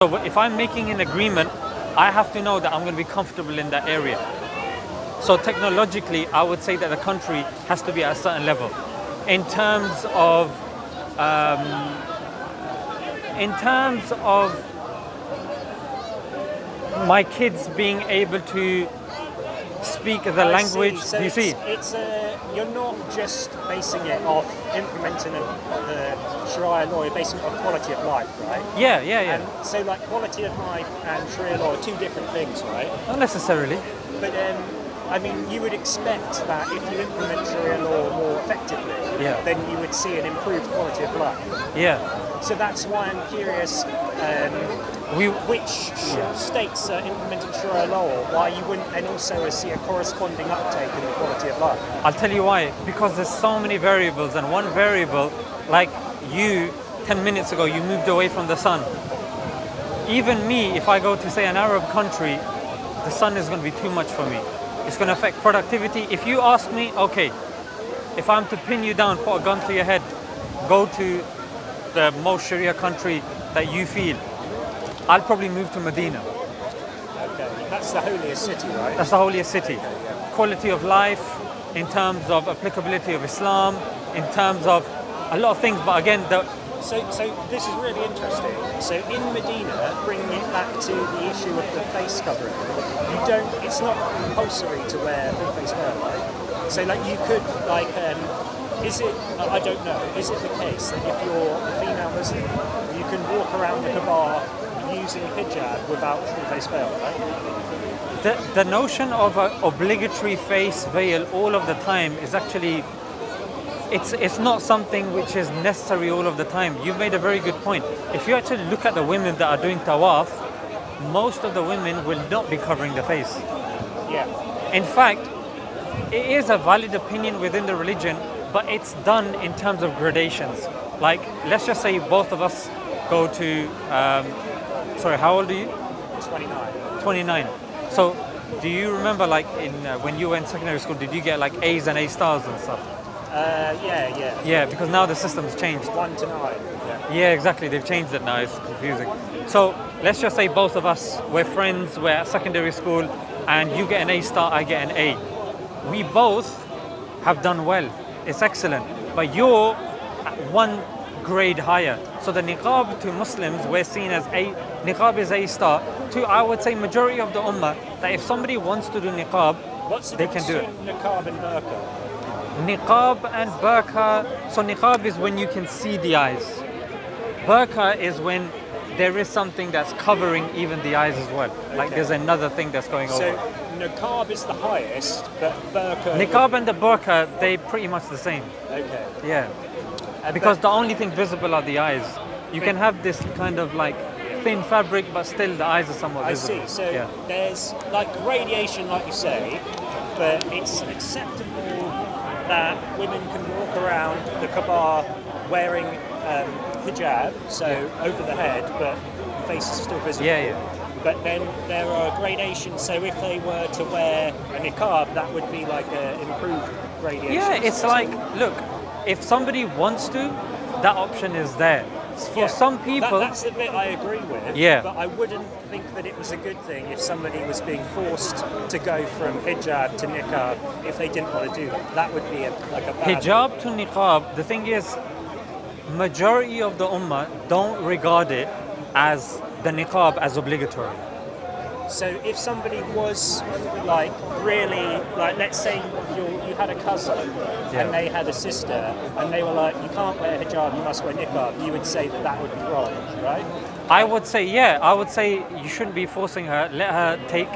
So if I'm making an agreement, I have to know that I'm going to be comfortable in that area. So technologically, I would say that the country has to be at a certain level. In terms of, my kids being able to speak the language, So do you see? it's you're not just basing it off implementing the Sharia law, you're basing it off quality of life, right? Yeah. And so like quality of life and Sharia law are two different things, right? Not necessarily. But I mean, you would expect that if you implement Sharia law more effectively, Yeah. then you would see an improved quality of life. Yeah. So that's why I'm curious which states are implementing Sharia law, why you wouldn't then also see a corresponding uptake in the quality of life. I'll tell you why. Because there's so many variables, and one variable, like you, 10 minutes ago, you moved away from the sun. Even me, if I go to, say, an Arab country, the sun is going to be too much for me. It's going to affect productivity. If you ask me, okay, if I'm to pin you down, put a gun to your head, go to the most Sharia country that you feel, I'll probably move to Medina. Okay, that's the holiest city, right? That's the holiest city. Quality of life, in terms of applicability of Islam, in terms of a lot of things. But again, So this is really interesting. So in Medina, bringing it back to the issue of the face covering, it's not compulsory to wear full face veil, right? So like you could is it, I don't know, is it the case that if you're a female Muslim, you can walk around the Kaaba using hijab without full face veil, right? the notion of an obligatory face veil all of the time is actually, it's not something which is necessary all of the time. You've made a very good point. If you actually look at the women that are doing tawaf, most of the women will not be covering the face. Yeah. In fact, it is a valid opinion within the religion, but it's done in terms of gradations. Like, let's just say both of us go to, sorry, how old are you? 29. 29. So, do you remember, like, when you were in secondary school, did you get like A's and A stars and stuff? Yeah. Yeah, because now the system's changed. 1 to 9. Yeah, exactly. They've changed it now. It's confusing. So let's just say both of us, we're friends, we're at secondary school, and you get an A star, I get an A. We both have done well. It's excellent. But you're one grade higher. So the niqab to Muslims, we're seen as A. Niqab is A star. To, I would say, majority of the ummah, that if somebody wants to do niqab, What's the they can do it. difference between niqab and burqa? Niqab and burqa. So niqab is when you can see the eyes. Burqa is when there is something that's covering even the eyes as well. Like there's another thing that's going So over. niqab is the highest, but burqa... Niqab and the burqa, they pretty much the same. Okay. Yeah. Because the only thing visible are the eyes. You can have this kind of like thin fabric, but still the eyes are somewhat I visible. see. So there's like radiation, like you say, but it's acceptable that women can walk around the Kaaba wearing hijab, so over the head, but the face is still visible. Yeah. But then there are gradations, so if they were to wear a niqab, that would be like an improved gradation. Yeah, it's like, look, if somebody wants to, that option is there. For some people... That's the bit I agree with, Yeah. but I wouldn't think that it was a good thing if somebody was being forced to go from hijab to niqab if they didn't want to do that. That would be a bad Hijab to niqab, the thing is, majority of the ummah don't regard it as the niqab as obligatory. So if somebody was like really, like let's say you had a cousin and they had a sister and they were like, you can't wear hijab, you must wear niqab, you would say that that would be wrong, right? I would say you shouldn't be forcing her, let her take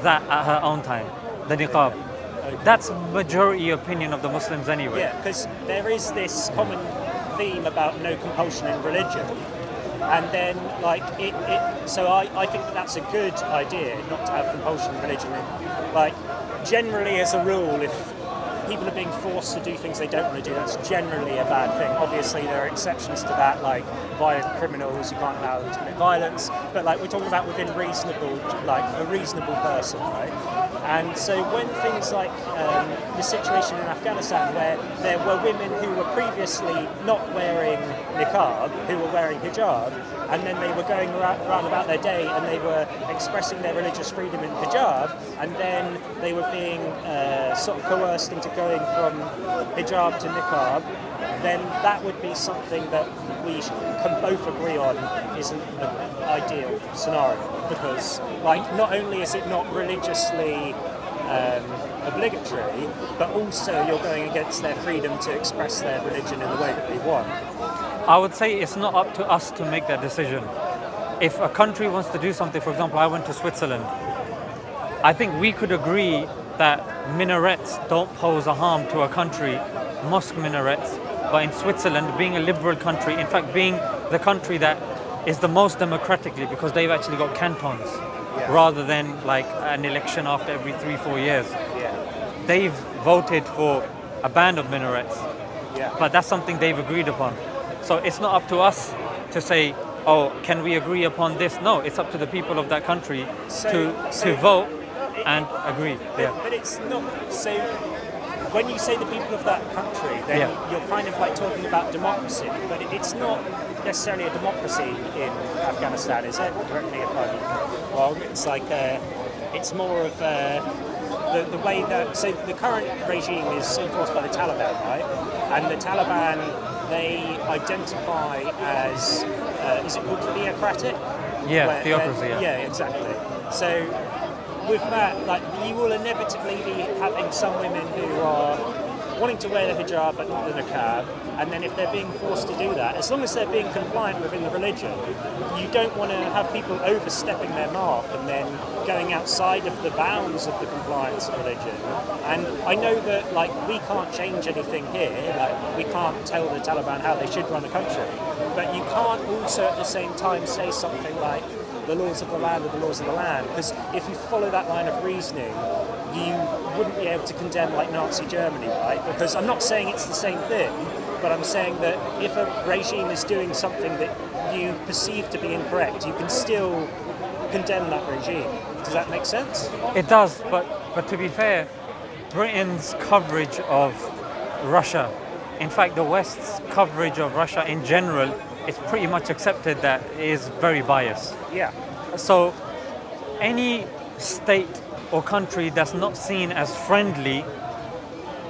that at her own time, the niqab. Okay. That's majority opinion of the Muslims anyway. Yeah, because there is this common theme about no compulsion in religion. And then, like, so I think that that's a good idea, not to have compulsion in religion. And, like, generally, as a rule, if people are being forced to do things they don't want to do, that's generally a bad thing. Obviously, there are exceptions to that, like violent criminals, you can't allow them to commit violence. But, like, we're talking about within reasonable, like, a reasonable person, right? And so when things like the situation in Afghanistan, where there were women who were previously not wearing niqab, who were wearing hijab, and then they were going around about their day and they were expressing their religious freedom in hijab, and then they were being sort of coerced into going from hijab to niqab, then that would be something that we can both agree on isn't an ideal scenario, because like not only is it not religiously obligatory, but also you're going against their freedom to express their religion in the way that they want. I would say it's not up to us to make that decision. If a country wants to do something, for example, I went to Switzerland, I think we could agree that minarets don't pose a harm to a country, mosque minarets, but in Switzerland, being a liberal country, in fact being the country that is the most democratically, because they've actually got cantons, rather than like an election after every 3-4 years. They've voted for a ban of minarets, but that's something they've agreed upon. So it's not up to us to say, oh, can we agree upon this? No, it's up to the people of that country to vote and agree. But it's not, so when you say the people of that country, then you're kind of like talking about democracy, but it's not necessarily a democracy in Afghanistan, is it? Correct me if I'm wrong. It's like, it's more of the way that, so the current regime is enforced by the Taliban, right? And the Taliban, they identify as, is it called theocratic? Yeah, theocracy, yeah, exactly. So with that, like, you will inevitably be having some women who are wanting to wear the hijab but not the niqab, and then if they're being forced to do that, as long as they're being compliant within the religion, you don't want to have people overstepping their mark and then going outside of the bounds of the compliance of religion. And I know that like we can't change anything here, like we can't tell the Taliban how they should run the country, but you can't also at the same time say something like the laws of the land are the laws of the land, because if you follow that line of reasoning, you wouldn't be able to condemn like Nazi Germany, right? Because I'm not saying it's the same thing, but I'm saying that if a regime is doing something that you perceive to be incorrect, you can still condemn that regime. Does that make sense? It does, but to be fair, Britain's coverage of Russia, in fact the West's coverage of Russia in general, it's pretty much accepted that it is very biased. Yeah. So any state or country that's not seen as friendly,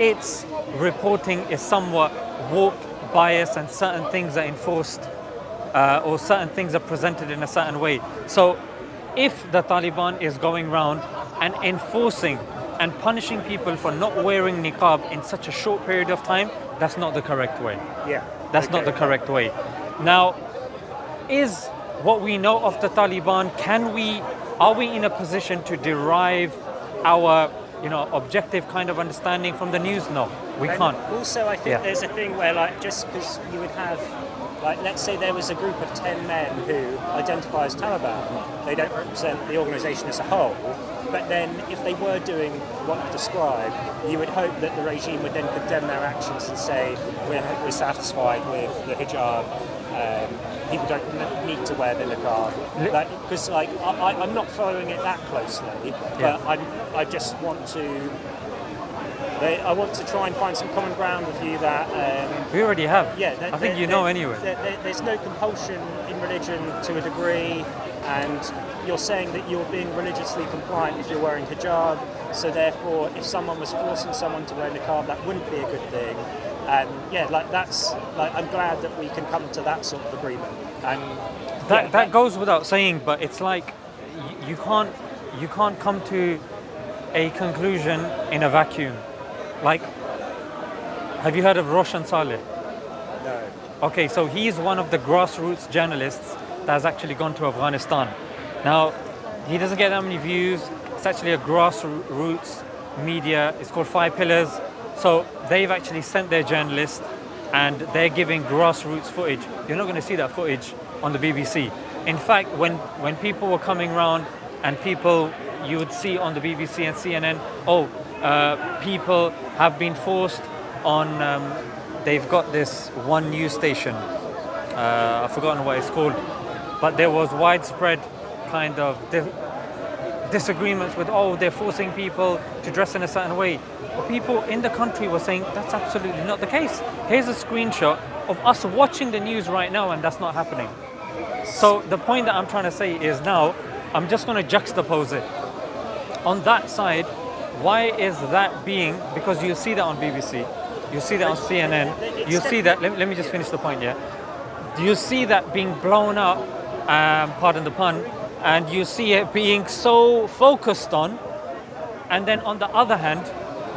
its reporting is somewhat warped, biased, and certain things are enforced or certain things are presented in a certain way. So if the Taliban is going around and enforcing and punishing people for not wearing niqab in such a short period of time, that's not the correct way. Yeah. That's not the correct way. Now, is what we know of the Taliban, are we in a position to derive our objective kind of understanding from the news? No, we can't. Also, I think there's a thing where like just because you would have, like, let's say there was a group of 10 men who identify as Taliban, they don't represent the organisation as a whole, but then if they were doing what you described, you would hope that the regime would then condemn their actions and say, we're satisfied with the hijab, people don't need to wear the niqab. Because I'm not following it that closely, but I just want to... I want to try and find some common ground with you that... we already have. Yeah, I think you know anyway. There's no compulsion in religion to a degree, and you're saying that you're being religiously compliant if you're wearing hijab, so therefore if someone was forcing someone to wear niqab, that wouldn't be a good thing. And I'm glad that we can come to that sort of agreement. And that goes without saying, but it's like you can't come to a conclusion in a vacuum. Like, have you heard of Roshan Saleh? No. Okay, so he's one of the grassroots journalists that has actually gone to Afghanistan. Now, he doesn't get that many views. It's actually a grassroots media. It's called 5 Pillars. So they've actually sent their journalists and they're giving grassroots footage. You're not going to see that footage on the BBC. In fact, when people were coming around and people you would see on the BBC and CNN, people have been forced on, they've got this one news station, I've forgotten what it's called, but there was widespread kind of disagreements with, they're forcing people to dress in a certain way. People in the country were saying that's absolutely not the case. Here's a screenshot of us watching the news right now and that's not happening. So the point that I'm trying to say is now, I'm just going to juxtapose it. On that side, why is that being, because you see that on BBC, you see that on CNN, you see that, let me just finish the point, yeah? You see that being blown up, pardon the pun, and you see it being so focused on, and then on the other hand,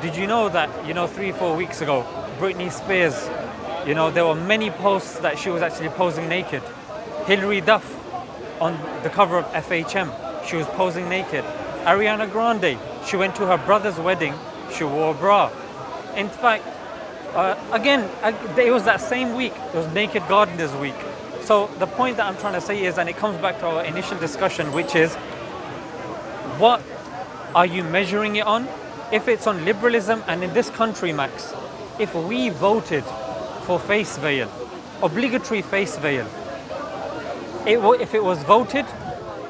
did you know that, 3-4 weeks ago, Britney Spears, there were many posts that she was actually posing naked. Hilary Duff on the cover of FHM, she was posing naked. Ariana Grande, she went to her brother's wedding, she wore a bra. In fact, again, it was that same week, it was Naked Gardeners Week. So the point that I'm trying to say is, and it comes back to our initial discussion, which is, what are you measuring it on? If it's on liberalism, and in this country, Max, if we voted for face veil, obligatory face veil, if it was voted,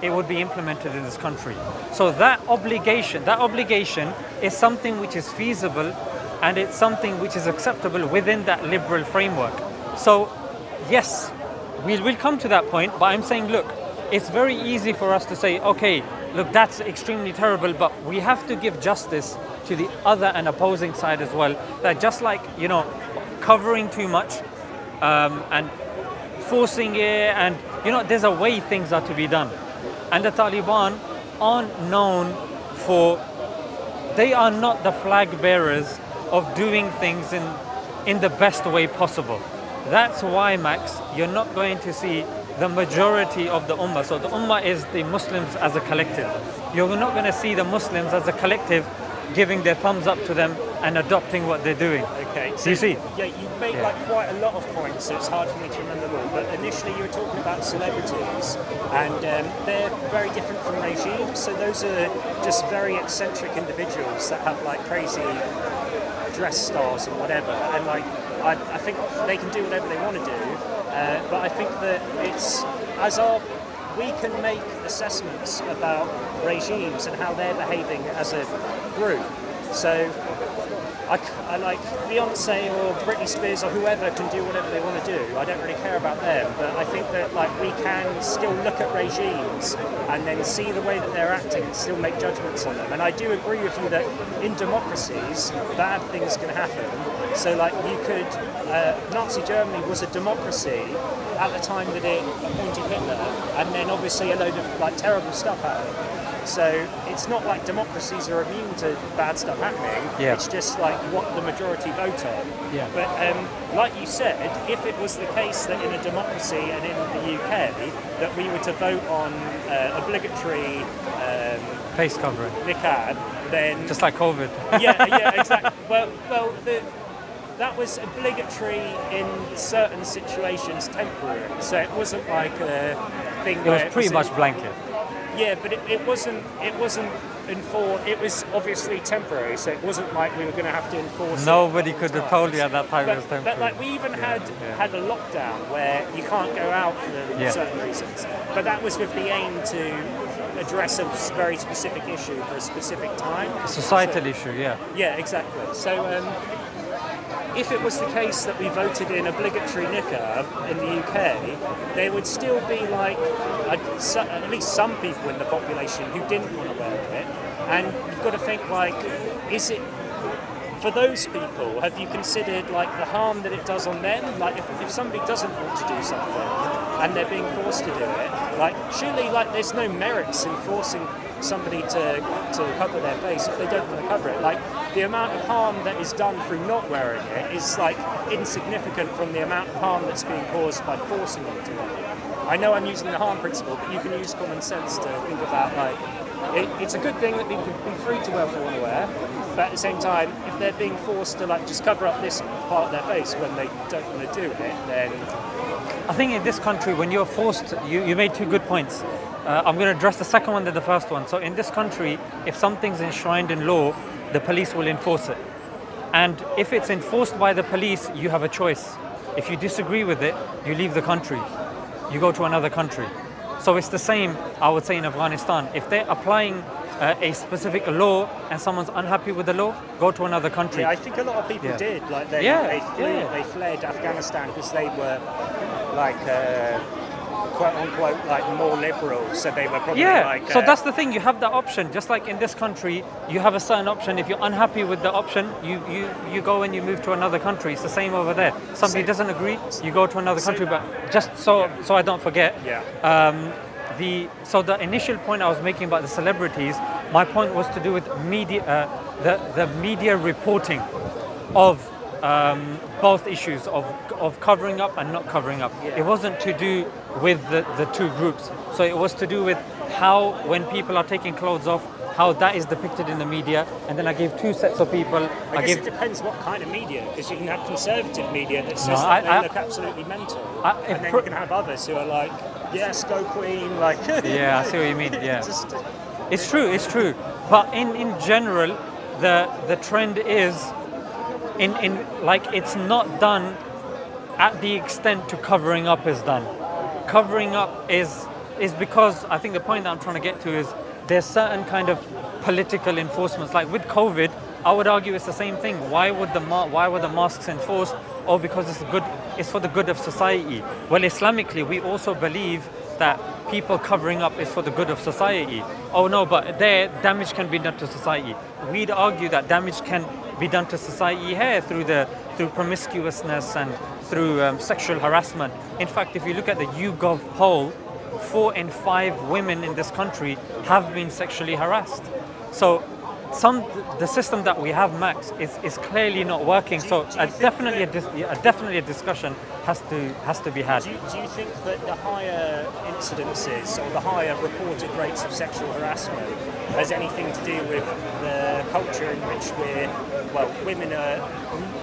it would be implemented in this country. So that obligation is something which is feasible, and it's something which is acceptable within that liberal framework. So yes, we'll come to that point, but I'm saying, look, it's very easy for us to say, okay, look, that's extremely terrible, but we have to give justice to the other and opposing side as well. That just like, covering too much and forcing it, and there's a way things are to be done. And the Taliban aren't known for, they are not the flag bearers of doing things in the best way possible. That's why, Max, you're not going to see the majority of the Ummah. So the Ummah is the Muslims as a collective. You're not going to see the Muslims as a collective giving their thumbs up to them and adopting what they're doing. Okay, so you see? Yeah, you made quite a lot of points, so it's hard for me to remember them all. But initially you were talking about celebrities, and they're very different from regimes. So those are just very eccentric individuals that have like crazy dress styles and whatever. And like, I think they can do whatever they want to do. But I think that we can make assessments about regimes and how they're behaving as a group. So I like Beyonce or Britney Spears or whoever can do whatever they want to do. I don't really care about them, but I think that like we can still look at regimes and then see the way that they're acting and still make judgments on them. And I do agree with you that in democracies, bad things can happen. So like you could, Nazi Germany was a democracy at the time that it appointed Hitler, and then obviously a load of like terrible stuff happened. So it's not like democracies are immune to bad stuff happening. Yeah. It's just like what the majority vote on. Yeah. But like you said, if it was the case that in a democracy and in the UK that we were to vote on obligatory Face covering. niqab, then Just like COVID. yeah, exactly. Well, that was obligatory in certain situations, temporary. So it wasn't like a thing. It was pretty much blanket. Yeah, but it wasn't enforced. It was obviously temporary, so it wasn't like we were going to have to enforce. Nobody could have told you at that time it was temporary. But like we even had a lockdown where you can't go out for certain reasons. But that was with the aim to address a very specific issue for a specific time. A societal issue, yeah. Yeah, exactly. So if it was the case that we voted in obligatory niqab in the UK, there would still be like at least some people in the population who didn't want to wear it. And you've got to think like, is it, for those people, have you considered like the harm that it does on them? Like if somebody doesn't want to do something and they're being forced to do it, like surely like there's no merits in forcing somebody to cover their face if they don't want to cover it. Like the amount of harm that is done through not wearing it is like insignificant from the amount of harm that's being caused by forcing them to wear it. I know I'm using the harm principle, but you can use common sense to think about like it's a good thing that people can be free to wear what they want to wear, but at the same time, if they're being forced to like just cover up this part of their face when they don't want to do it, then I think in this country, when you're forced, you made two good points. I'm going to address the second one than the first one. So in this country, if something's enshrined in law, the police will enforce it. And if it's enforced by the police, you have a choice. If you disagree with it, you leave the country. You go to another country. So it's the same, I would say, in Afghanistan. If they're applying a specific law and someone's unhappy with the law, go to another country. Yeah, I think a lot of people did. Like they fled Afghanistan because they were like quote unquote like more liberal, so they were probably Yeah, like. so that's the thing. You have that option. Just like in this country, you have a certain option. If you're unhappy with the option, you go and you move to another country. It's the same over there. Somebody doesn't agree, you go to another country. But just so I don't forget. Yeah. The initial point I was making about the celebrities, my point was to do with media, the media reporting of both issues of covering up and not covering up. Yeah. It wasn't to do with the two groups. So it was to do with how, when people are taking clothes off, how that is depicted in the media. And then I gave two sets of people. I guess it depends what kind of media, because you can have conservative media that says that they look absolutely mental, and then you can have others who are like, yes, go Queen, like. Yeah, I see what you mean. Yeah, it's true. But in general, the trend is in like it's not done at the extent to covering up is done. Covering up is because I think the point that I'm trying to get to is there's certain kind of political enforcements. Like with COVID, I would argue it's the same thing. Why were the masks enforced? Oh, because it's for the good of society. Well, Islamically, we also believe that people covering up is for the good of society. Oh no, but there damage can be done to society. We'd argue that damage can be done to society here through promiscuousness and through sexual harassment. In fact, if you look at the YouGov poll, 4 in 5 women in this country have been sexually harassed. So the system that we have, Max, is clearly not working. Definitely a discussion has to be had. Do you think that the higher incidences or the higher reported rates of sexual harassment has anything to do with the culture in which women are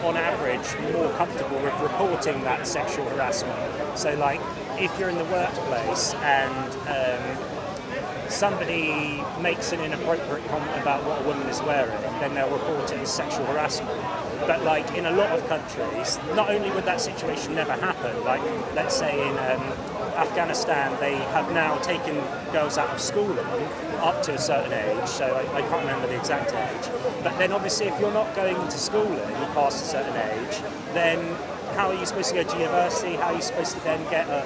on average more comfortable with reporting that sexual harassment? So like if you're in the workplace and somebody makes an inappropriate comment about what a woman is wearing, then they'll report it as sexual harassment. But like in a lot of countries, not only would that situation never happen, like let's say in Afghanistan, they have now taken girls out of schooling up to a certain age, so I can't remember the exact age. But then obviously if you're not going to schooling past a certain age, then how are you supposed to go to university? How are you supposed to then get a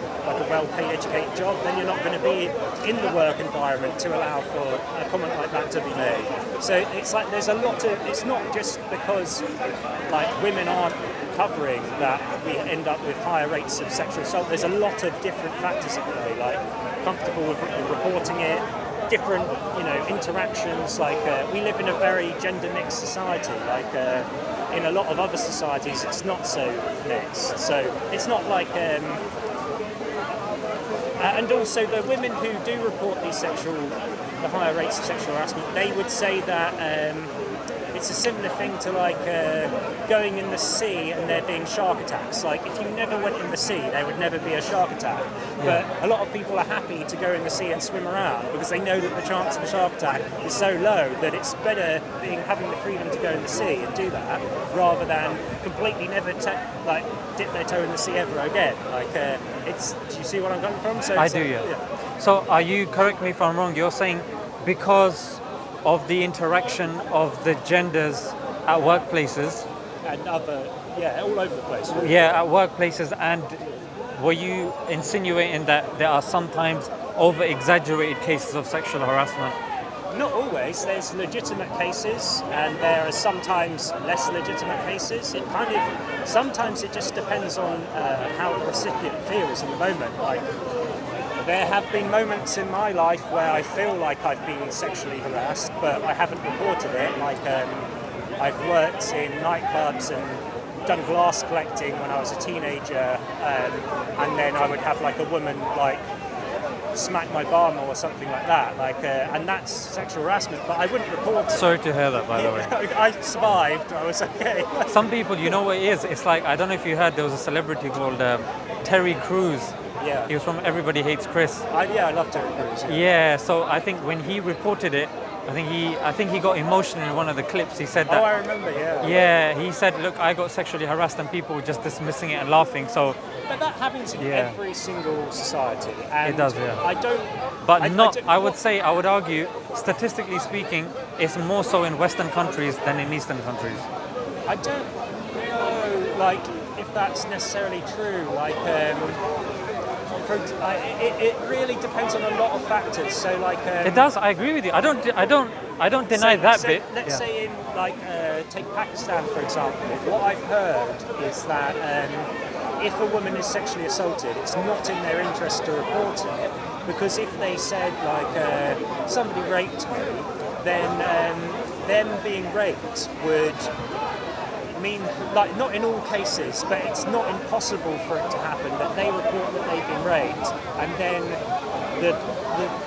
well-paid, educated job? Then you're not going to be in the work environment to allow for a comment like that to be made. So it's like there's a lot of. It's not just because like women aren't covering that we end up with higher rates of sexual assault. There's a lot of different factors at play, like comfortable with reporting it, different interactions. Like we live in a very gender mixed society. Like. In a lot of other societies, it's not so mixed. So it's not like, and also the women who do report the higher rates of sexual harassment, they would say that it's a similar thing to like going in the sea and there being shark attacks. Like if you never went in the sea, there would never be a shark attack. Yeah. But a lot of people are happy to go in the sea and swim around because they know that the chance of a shark attack is so low that it's better having the freedom to go in the sea and do that rather than completely never dip their toe in the sea ever again. Like do you see what I'm coming from? So I do, yeah. So are you, correct me if I'm wrong, you're saying because of the interaction of the genders at workplaces and all over the place. Yeah, at workplaces, and were you insinuating that there are sometimes over-exaggerated cases of sexual harassment? Not always. There's legitimate cases, and there are sometimes less legitimate cases. Sometimes it just depends on how the recipient feels in the moment. Like, there have been moments in my life where I feel like I've been sexually harassed, but I haven't reported it. Like I've worked in nightclubs and done glass collecting when I was a teenager, and then I would have like a woman like smack my bum or something like that. And that's sexual harassment, but I wouldn't report it. Sorry to hear that, by the way. I survived. I was okay. Some people, you know what it is? It's like, I don't know if you heard, there was a celebrity called Terry Crews. Yeah. He was from Everybody Hates Chris. I love Terry Crews. Yeah, so I think when he reported it, I think he got emotional in one of the clips. He said that. Oh, I remember, yeah. Yeah, he said, look, I got sexually harassed and people were just dismissing it and laughing. So. But that happens in every single society. And it does, yeah. I would argue, statistically speaking, it's more so in Western countries than in Eastern countries. I don't know, if that's necessarily true. For it really depends on a lot of factors. So like It does. I agree with you. I don't deny that so bit. Let's say in like take Pakistan for example. What I've heard is that if a woman is sexually assaulted, it's not in their interest to report it, because if they said like somebody raped me, then them being raped would mean, like, not in all cases, but it's not impossible for it to happen that they report that they've been raped, and then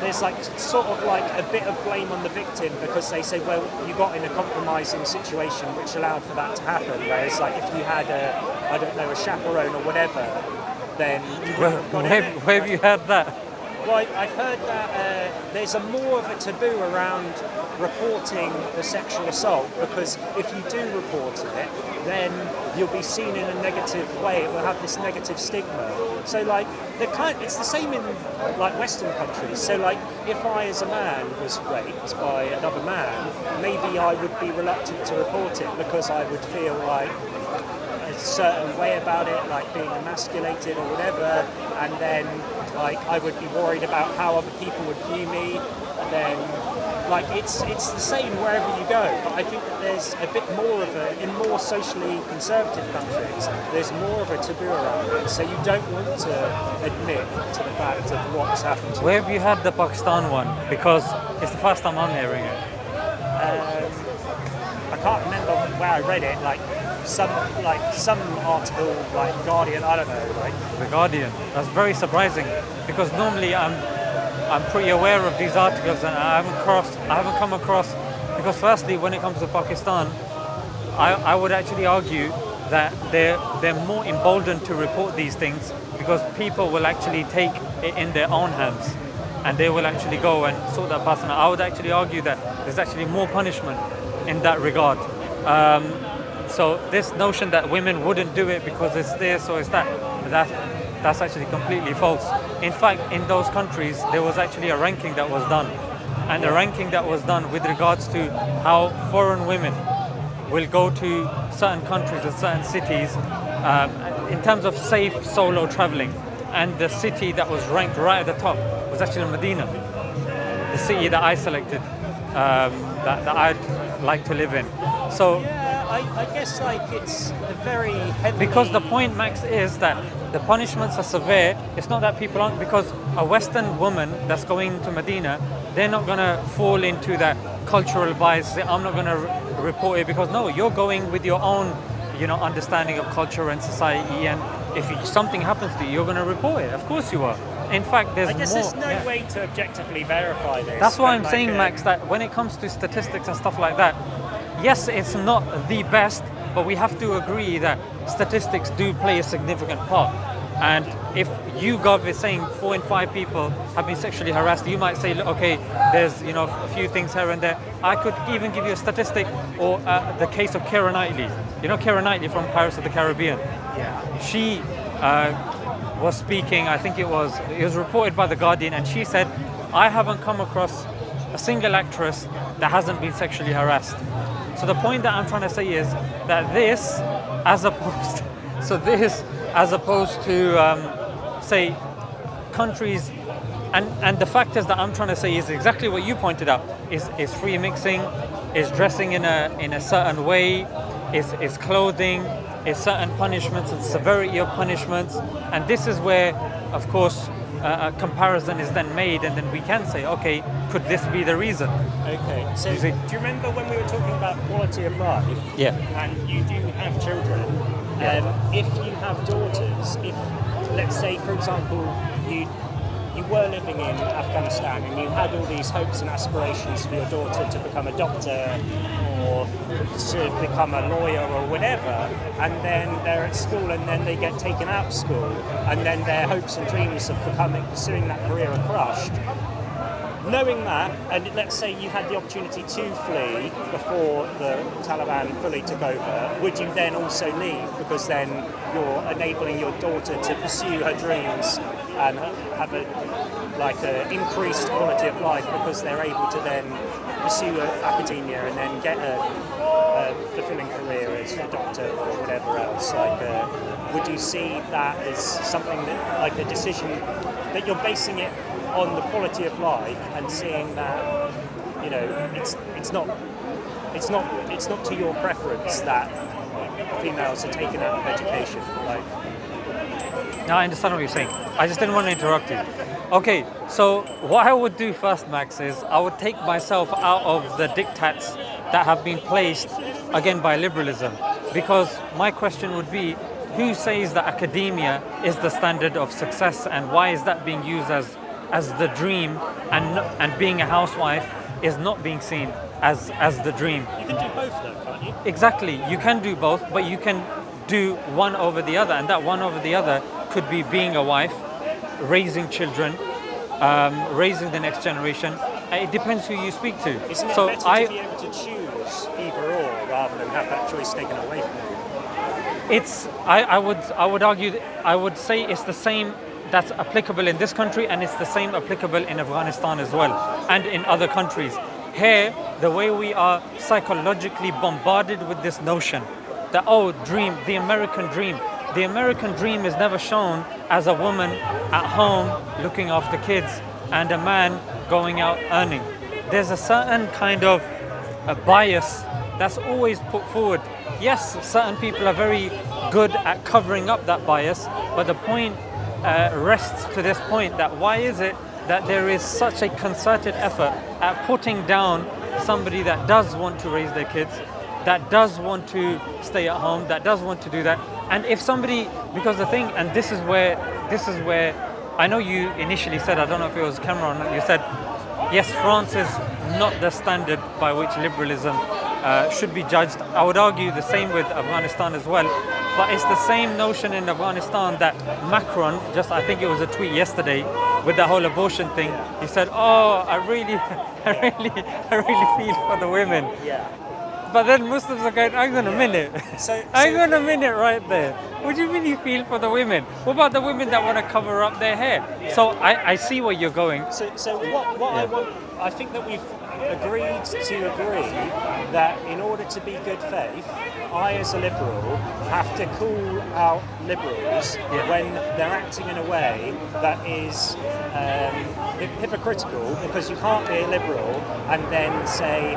there's like sort of like a bit of blame on the victim because they say, well, you got in a compromising situation which allowed for that to happen. Whereas like if you had a chaperone or whatever, then you wouldn't have got in it. Where have you heard that? Well, I've heard that there's more of a taboo around reporting the sexual assault, because if you do report it, then you'll be seen in a negative way. It will have this negative stigma. So, like, it's the same in like Western countries. So, like, if I as a man was raped by another man, maybe I would be reluctant to report it because I would feel like a certain way about it, like being emasculated or whatever, and then like I would be worried about how other people would view me, and then like it's the same wherever you go. But I think that there's a bit more of in more socially conservative countries, there's more of a taboo around it, so you don't want to admit to the fact of what's happened to you. Where have you had the Pakistan one? Because it's the first time I'm hearing it. I can't remember where I read it, like some article, like Guardian, I don't know, like The Guardian. That's very surprising, because normally I'm pretty aware of these articles, and I haven't come across, because firstly, when it comes to Pakistan, I would actually argue that they're more emboldened to report these things because people will actually take it in their own hands and they will actually go and sort that person out. I would actually argue that there's actually more punishment in that regard. So this notion that women wouldn't do it because it's this or it's that's actually completely false. In fact, in those countries, there was actually a ranking that was done. And the ranking that was done with regards to how foreign women will go to certain countries and certain cities in terms of safe solo traveling. And the city that was ranked right at the top was actually Medina, the city that I selected, that I'd like to live in. So. I guess like it's a very heavily... Because the point, Max, is that the punishments are severe. It's not that people aren't, because a Western woman that's going to Medina, they're not going to fall into that cultural bias. Say, I'm not going to report it, because no, you're going with your own, understanding of culture and society. And if something happens to you, you're going to report it. Of course you are. In fact, there's more. I guess there's no way to objectively verify this. That's why I'm saying, Max, that when it comes to statistics and stuff like that, yes, it's not the best, but we have to agree that statistics do play a significant part. And if YouGov is saying 4 in 5 people have been sexually harassed, you might say, look, okay, there's a few things here and there. I could even give you a statistic, or the case of Keira Knightley. Keira Knightley from Pirates of the Caribbean. Yeah. She was speaking. I think it was reported by The Guardian, and she said, I haven't come across a single actress that hasn't been sexually harassed. So the point that I'm trying to say is that this, as opposed to, say, countries, and the factors that I'm trying to say is exactly what you pointed out, is free mixing, is dressing in a certain way, is clothing, is certain punishments, and severity of punishments, and this is where, of course, a comparison is then made, and then we can say, okay, could this be the reason? Okay, so do you remember when we were talking about quality of life? Yeah. And you do have children. If you have daughters, if, let's say, for example, you were living in Afghanistan and you had all these hopes and aspirations for your daughter to become a doctor or to become a lawyer or whatever, and then they're at school and then they get taken out of school, and then their hopes and dreams of pursuing that career are crushed. Knowing that, and let's say you had the opportunity to flee before the Taliban fully took over, would you then also leave, because then you're enabling your daughter to pursue her dreams and have like an increased quality of life because they're able to then pursue academia and then get a fulfilling career as a doctor or whatever else. Like, would you see that as something that, like, a decision that you're basing it on the quality of life and seeing that, you know, it's not to your preference that females are taken out of education, like. Now I understand what you're saying. I just didn't want to interrupt you. Okay, so what I would do first, Max, is I would take myself out of the diktats that have been placed, again, by liberalism. Because my question would be, who says that academia is the standard of success, and why is that being used as the dream, and being a housewife is not being seen as the dream? You can do both though, can't you? Exactly, you can do both, but you can do one over the other, and that one over the other could be being a wife, raising children, raising the next generation. It depends who you speak to. Isn't it better to be able to choose either or rather than have that choice taken away from you? It's. I would argue. I would say it's the same. That's applicable in this country, and it's the same applicable in Afghanistan as well, and in other countries. Here, the way we are psychologically bombarded with this notion that, oh, dream, the American dream. The American dream is never shown as a woman at home looking after kids and a man going out earning. There's a certain kind of a bias that's always put forward. Yes, certain people are very good at covering up that bias, but the point rests to this point that why is it that there is such a concerted effort at putting down somebody that does want to raise their kids, that does want to stay at home, that does want to do that. And if somebody, because the thing, and this is where I know you initially said, I don't know if it was Cameron or not, you said, yes, France is not the standard by which liberalism should be judged. I would argue the same with Afghanistan as well. But it's the same notion in Afghanistan that Macron, I think it was a tweet yesterday with the whole abortion thing. He said, "Oh, I really feel for the women." Yeah. But then Muslims are going, hang on a minute. Hang on a minute right there. What do you mean you feel for the women? What about the women that want to cover up their hair? Yeah. So I see where you're going. So what I want, I think that we've agreed to agree that in order to be good faith, I as a liberal have to call out liberals when they're acting in a way that is hypocritical, because you can't be a liberal and then say,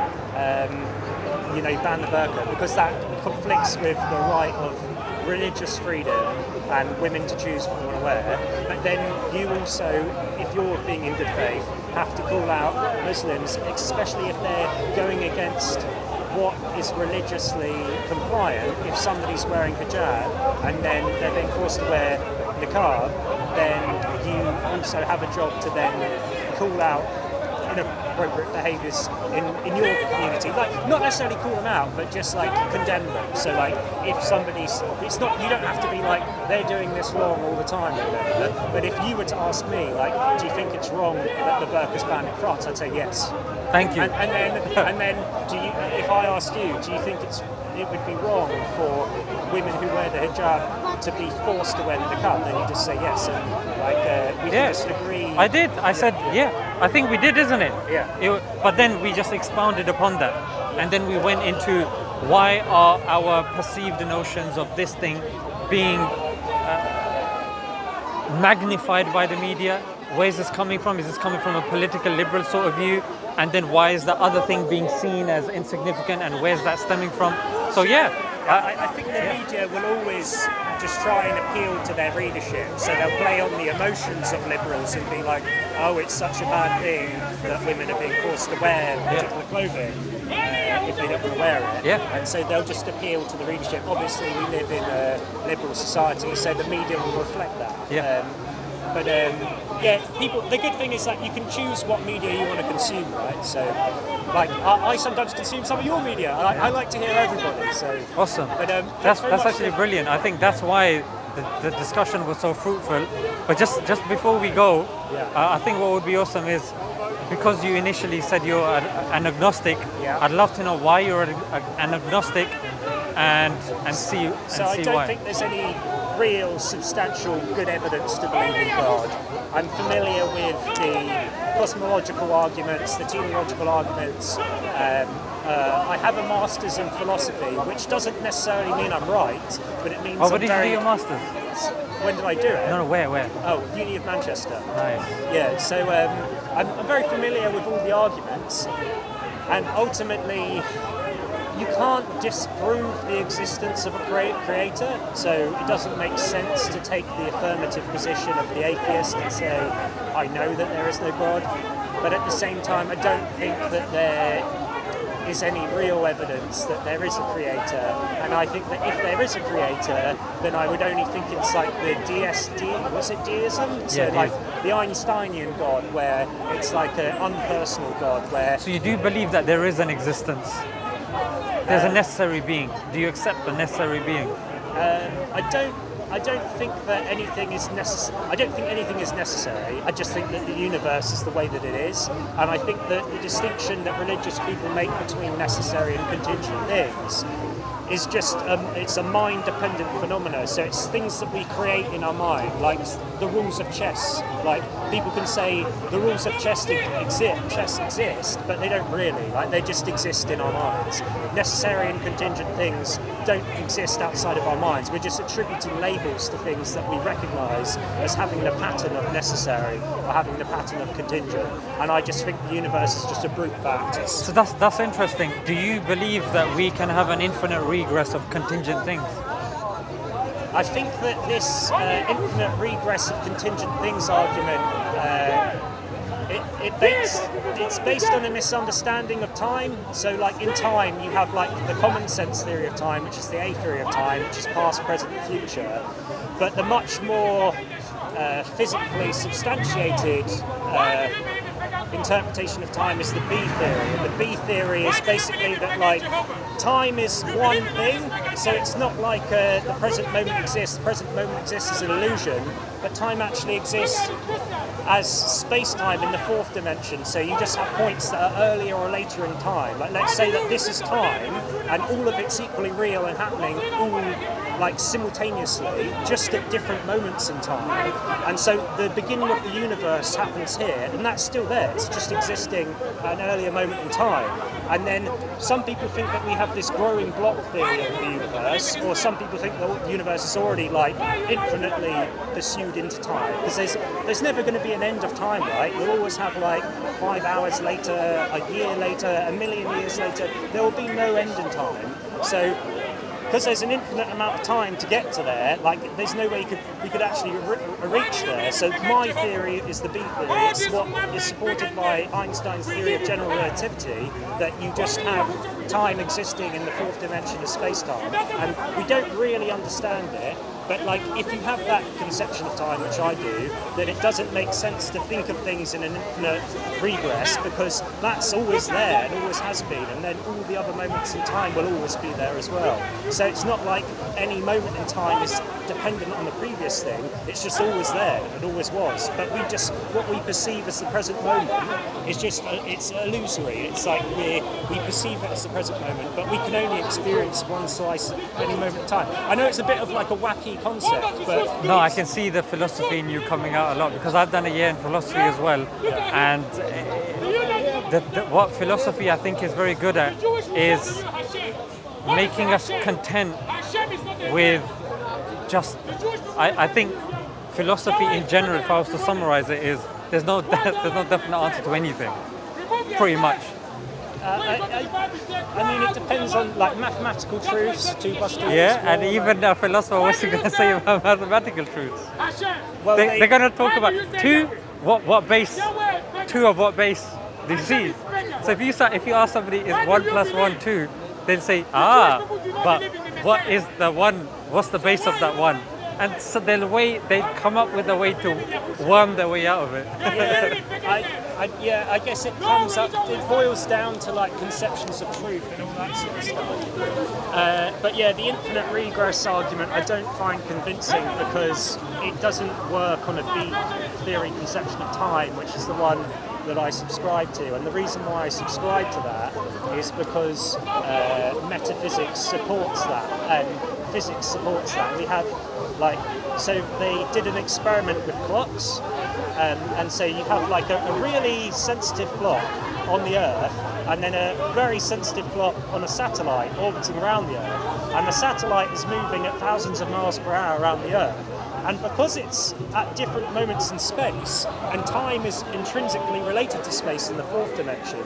ban the burqa, because that conflicts with the right of religious freedom and women to choose what they want to wear. But then you also, if you're being in good faith, have to call out Muslims, especially if they're going against what is religiously compliant. If somebody's wearing hijab and then they're being forced to wear niqab, then you also have a job to then call out inappropriate behaviours in your community. Like, not necessarily call them out, but just like condemn them. So like, if somebody's, it's not, you don't have to be like, they're doing this wrong all the time or whatever. But if you were to ask me, like, do you think it's wrong that the burqa's banned in France? I'd say yes. Thank you. And then do you, if I ask you, do you think it would be wrong for women who wear the hijab to be forced to wear the niqab? Then you just say yes, and like we can just agree. I did. I said I think we did, isn't it? Yeah. But then we just expounded upon that, and then we went into why are our perceived notions of this thing being magnified by the media? Where is this coming from? Is this coming from a political liberal sort of view? And then why is the other thing being seen as insignificant, and where's that stemming from? So I think the media will always just try and appeal to their readership, so they'll play on the emotions of liberals and be like, oh, it's such a bad thing that women are being forced to wear particular clothing if they don't want to wear it. And so they'll just appeal to the readership. Obviously we live in a liberal society, so the media will reflect that. People. The good thing is that you can choose what media you want to consume, right? So, like, I sometimes consume some of your media. I like to hear everybody. So awesome. But that's actually brilliant. I think that's why the discussion was so fruitful. But just before we go, I think what would be awesome is, because you initially said you're an agnostic. I'd love to know why you're an agnostic, and see why. So I don't think there's any real substantial good evidence to believe in God. I'm familiar with the cosmological arguments, the teleological arguments. I have a master's in philosophy, which doesn't necessarily mean I'm right, but it means Oh, where I'm did you do very... your masters? When did I do it? No, where? Oh, Uni of Manchester. Nice. Yeah, so I'm very familiar with all the arguments, and ultimately you can't disprove the existence of a creator, so it doesn't make sense to take the affirmative position of the atheist and say, I know that there is no God, but at the same time I don't think that there is any real evidence that there is a creator, and I think that if there is a creator, then I would only think it's like the was it deism? So Yeah, like the Einsteinian God, where it's like an unpersonal God, where... So you do believe that there is an existence? There's a necessary being. Do you accept the necessary being? I don't think that anything is necessary. I don't think anything is necessary. I just think that the universe is the way that it is, and I think that the distinction that religious people make between necessary and contingent things is just it's a mind-dependent phenomena. So it's things that we create in our mind, like the rules of chess. Like people can say the rules of chess exist, but they don't really. Like they just exist in our minds. Necessary and contingent things don't exist outside of our minds. We're just attributing labels to things that we recognise as having the pattern of necessary or having the pattern of contingent. And I just think the universe is just a brute fact. So that's interesting. Do you believe that we can have an infinite regress of contingent things? I think that this infinite regress of contingent things argument, it's based on a misunderstanding of time. So like in time you have like the common sense theory of time, which is the A theory of time, which is past, present, future. But the much more physically substantiated interpretation of time is the B theory. And the B theory is basically that like time is one thing, so it's not like the present moment exists. The present moment exists as an illusion, but time actually exists as space-time in the fourth dimension. So you just have points that are earlier or later in time. Like let's say that this is time, and all of it's equally real and happening all like simultaneously, just at different moments in time. And so the beginning of the universe happens here, and that's still there. It's just existing at an earlier moment in time. And then some people think that we have this growing block theory of the universe, or some people think that the universe is already like infinitely pursued into time. Because there's never going to be an end of time, right? We'll always have like 5 hours later, a year later, a million years later. There will be no end in time. So because there's an infinite amount of time to get to there, like there's no way we could actually reach there. So my theory is the B theory. It's what is supported by Einstein's theory of general relativity, that you just have time existing in the fourth dimension of space-time, and we don't really understand it. But like, if you have that conception of time, which I do, then it doesn't make sense to think of things in an infinite regress, because that's always there and always has been, and then all the other moments in time will always be there as well. So it's not like any moment in time is dependent on the previous thing, it's just always there, and it always was. But what we perceive as the present moment is just, it's illusory. It's like we perceive it as the present moment, but we can only experience one slice at any moment in time. I know it's a bit of like a wacky concept, but no, I can see the philosophy in you coming out a lot, because I've done a year in philosophy as well, and what philosophy I think is very good at is making us content with just. I think philosophy in general, if I was to summarize it, is there's no definite answer to anything, pretty much. I mean, it depends on like mathematical truths, 2 + 2 Yeah, and even a philosopher, what's he going to say about mathematical truths? Well, they're going to talk about 2, what base, 2 of what base, do you see? So if you ask somebody, is 1 + 1 2, they'll say, but what is the 1, what's the base of that 1? And so they come up with a way to worm their way out of it. I guess it boils down to like conceptions of truth and all that sort of stuff. But yeah, the infinite regress argument I don't find convincing, because it doesn't work on a B theory conception of time, which is the one that I subscribe to. And the reason why I subscribe to that is because metaphysics supports that. And physics supports that. We have so they did an experiment with clocks, and so you have like a really sensitive clock on the Earth, and then a very sensitive clock on a satellite orbiting around the Earth, and the satellite is moving at thousands of miles per hour around the Earth. And because it's at different moments in space, and time is intrinsically related to space in the fourth dimension,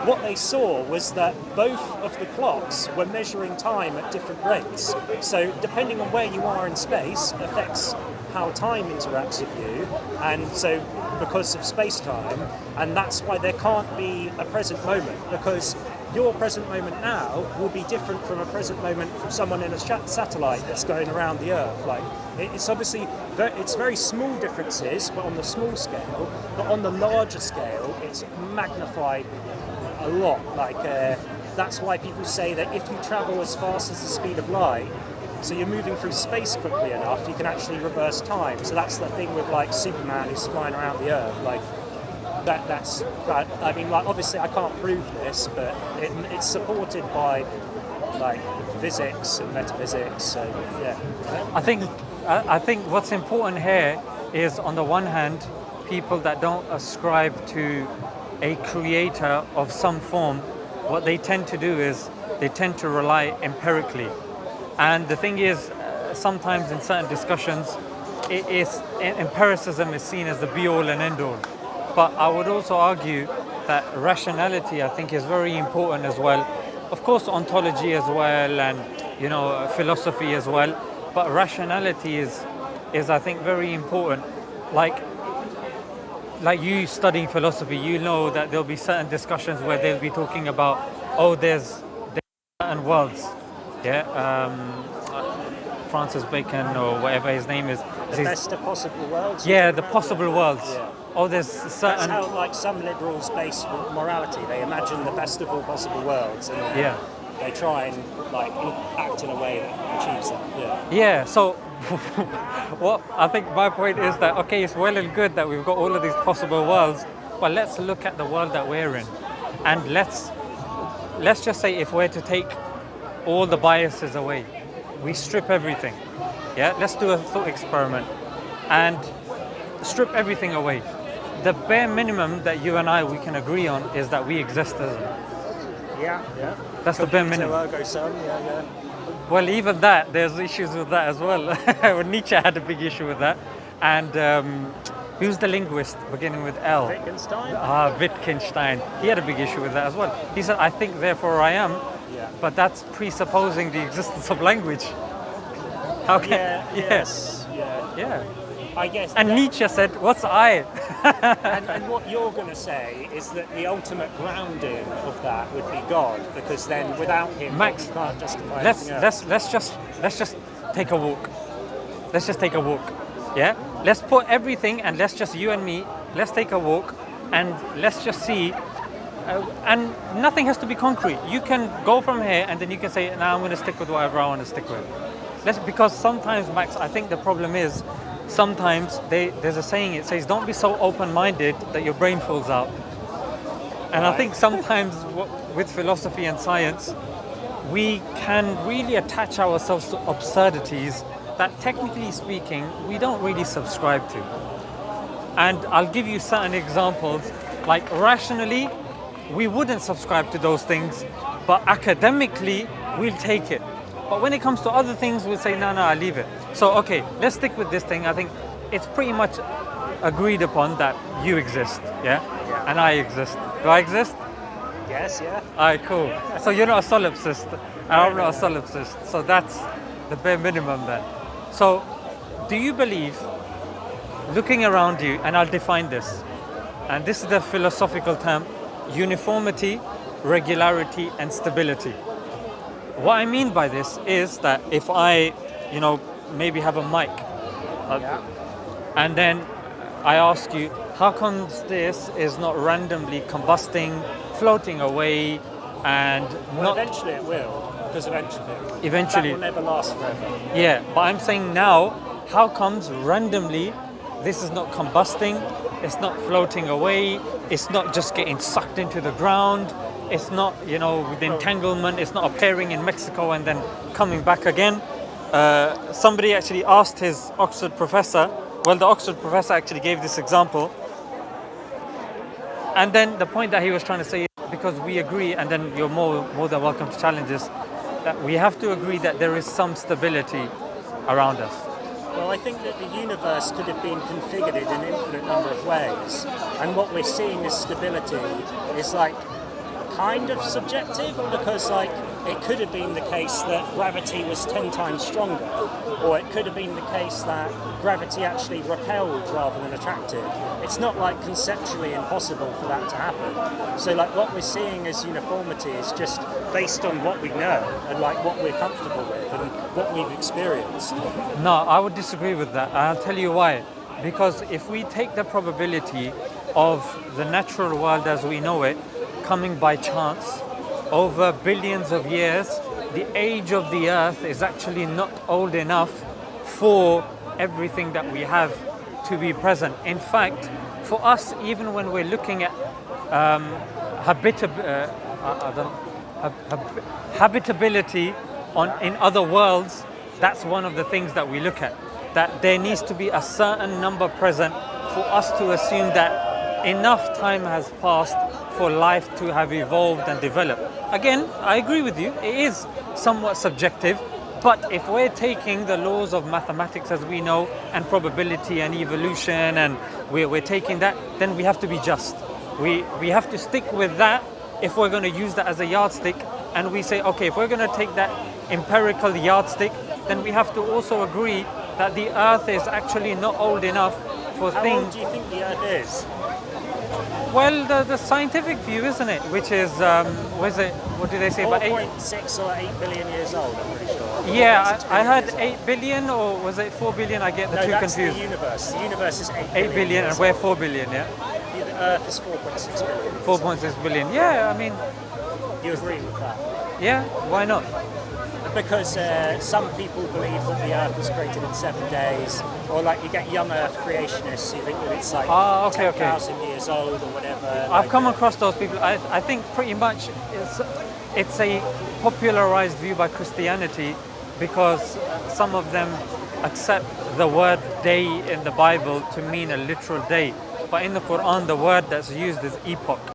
what they saw was that both of the clocks were measuring time at different rates. So depending on where you are in space affects how time interacts with you, and so because of space-time, and that's why there can't be a present moment, because your present moment now will be different from a present moment from someone in a satellite that's going around the Earth. Like, it's obviously it's very small differences, but on the small scale. But on the larger scale, it's magnified a lot. Like, that's why people say that if you travel as fast as the speed of light, so you're moving through space quickly enough, you can actually reverse time. So that's the thing with like Superman who's flying around the Earth. Like, I mean, like, obviously I can't prove this, but it's supported by like physics and metaphysics. So yeah, I think what's important here is, on the one hand, people that don't ascribe to a creator of some form, what they tend to do is they tend to rely empirically. And the thing is, sometimes in certain discussions, empiricism is seen as the be-all and end-all. But I would also argue that rationality, I think, is very important as well. Of course, ontology as well, and philosophy as well. But rationality is I think, very important. Like you studying philosophy, you know that there'll be certain discussions where they'll be talking about, there's certain worlds. Francis Bacon or whatever his name is. The best of possible worlds. Yeah, the possible worlds. Yeah. There's certain. That's how, like, some liberals base morality. They imagine the best of all possible worlds, and they try and act in a way that achieves that. Yeah. So, what I think my point is that it's well and good that we've got all of these possible worlds, but let's look at the world that we're in, and let's just say, if we're to take all the biases away, we strip everything. Let's do a thought experiment and strip everything away. The bare minimum that you and we can agree on is that we exist, isn't it? Yeah. That's the bare minimum. Ergo sum, yeah. Well, even that, there's issues with that as well. Nietzsche had a big issue with that. And who's the linguist beginning with L? Wittgenstein? Wittgenstein. He had a big issue with that as well. He said, I think, therefore I am. Yeah. But that's presupposing the existence of language. How can? Yes. Yeah. I guess. And Nietzsche said, "What's I?" and what you're going to say is that the ultimate grounding of that would be God, because then without Him, Max, you can't justify let's just take a walk. Let's just take a walk. Yeah. Let's put everything, and let's just, you and me. Let's take a walk, and let's just see. And nothing has to be concrete. You can go from here, and then you can say, "Now I'm going to stick with whatever I want to stick with." Because sometimes, Max, I think the problem is, sometimes there's a saying, it says, don't be so open-minded that your brain falls out. And I think sometimes with philosophy and science, we can really attach ourselves to absurdities that, technically speaking, we don't really subscribe to. And I'll give you certain examples. Like, rationally, we wouldn't subscribe to those things, but academically, we'll take it. But when it comes to other things, we'll say, no, I'll leave it. So, let's stick with this thing. I think it's pretty much agreed upon that you exist, yeah? And I exist. Do I exist? Yes, yeah. All right, cool. So you're not a solipsist, and I'm not a solipsist. So that's the bare minimum then. So, do you believe, looking around you, and I'll define this, and this is the philosophical term, uniformity, regularity, and stability. What I mean by this is that if I, maybe have a mic, and then I ask you, how comes this is not randomly combusting, floating away, and not... Eventually it will, because eventually that will never last forever. Yeah, but I'm saying now, how comes randomly this is not combusting, it's not floating away, it's not just getting sucked into the ground, it's not, with entanglement, it's not appearing in Mexico and then coming back again. somebody actually asked his Oxford professor. Well, the Oxford professor actually gave this example. And then the point that he was trying to say is because we agree, and then you're more than welcome to challenge this, that we have to agree that there is some stability around us. Well, I think that the universe could have been configured in an infinite number of ways, and what we're seeing as stability is like kind of subjective, because like it could have been the case that gravity was 10 times stronger, or it could have been the case that gravity actually repelled rather than attracted. It's not like conceptually impossible for that to happen. So like what we're seeing as uniformity is just based on what we know and like what we're comfortable with and what we've experienced. No, I would disagree with that. I'll tell you why. Because if we take the probability of the natural world as we know it coming by chance over billions of years, the age of the earth is actually not old enough for everything that we have to be present. In fact, for us, even when we're looking at habitability in other worlds, that's one of the things that we look at. That there needs to be a certain number present for us to assume that enough time has passed for life to have evolved and developed. Again, I agree with you, it is somewhat subjective, but if we're taking the laws of mathematics as we know, and probability and evolution, and we're taking that, then we have to be just. We have to stick with that if we're going to use that as a yardstick, and we say, okay, if we're going to take that empirical yardstick, then we have to also agree that the earth is actually not old enough for things. How old do you think the earth is? Well, the scientific view, isn't it? Which is, what did they say? 4.6 or 8 billion years old, I'm pretty sure. Yeah, I heard 8 billion, or was it 4 billion? I get the two that's confused. The universe. The universe is 8 8 billion, and we're 4 billion, yeah? The earth is 4.6 billion. 4.6 billion. Yeah, I mean, You agree with that? yeah, why not? Because some people believe that the earth was created in 7 days, or like you get young earth creationists who think that it's like 10,000 years old or whatever. I've come across those people. I think pretty much it's a popularized view by Christianity, because some of them accept the word day in the Bible to mean a literal day. But in the Quran, the word that's used is epoch.